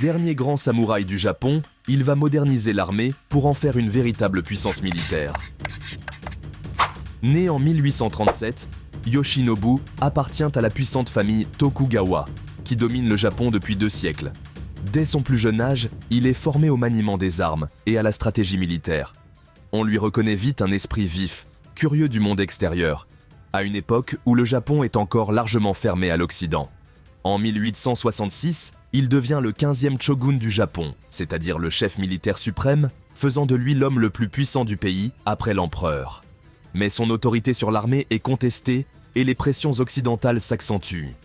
Dernier grand samouraï du Japon, il va moderniser l'armée pour en faire une véritable puissance militaire. Né en 1837, Yoshinobu appartient à la puissante famille Tokugawa, qui domine le Japon depuis 2 siècles. Dès son plus jeune âge, il est formé au maniement des armes et à la stratégie militaire. On lui reconnaît vite un esprit vif, curieux du monde extérieur, à une époque où le Japon est encore largement fermé à l'Occident. En 1866, il devient le 15e shogun du Japon, c'est-à-dire le chef militaire suprême, faisant de lui l'homme le plus puissant du pays après l'empereur. Mais son autorité sur l'armée est contestée et les pressions occidentales s'accentuent.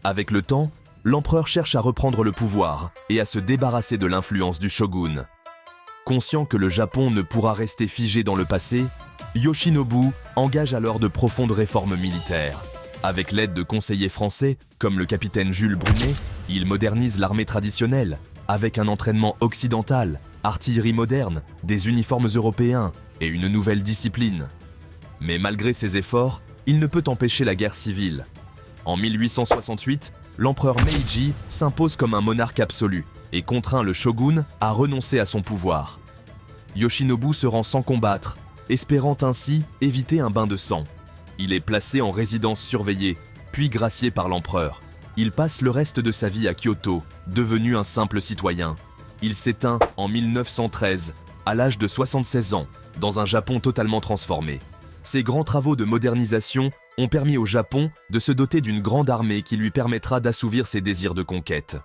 Avec le temps, l'empereur cherche à reprendre le pouvoir et à se débarrasser de l'influence du shogun. Conscient que le Japon ne pourra rester figé dans le passé, Yoshinobu engage alors de profondes réformes militaires. Avec l'aide de conseillers français, comme le capitaine Jules Brunet, il modernise l'armée traditionnelle, avec un entraînement occidental, artillerie moderne, des uniformes européens et une nouvelle discipline. Mais malgré ses efforts, il ne peut empêcher la guerre civile. En 1868, l'empereur Meiji s'impose comme un monarque absolu et contraint le shogun à renoncer à son pouvoir. Yoshinobu se rend sans combattre, espérant ainsi éviter un bain de sang. Il est placé en résidence surveillée, puis gracié par l'empereur. Il passe le reste de sa vie à Kyoto, devenu un simple citoyen. Il s'éteint en 1913, à l'âge de 76 ans, dans un Japon totalement transformé. Ses grands travaux de modernisation ont permis au Japon de se doter d'une grande armée qui lui permettra d'assouvir ses désirs de conquête.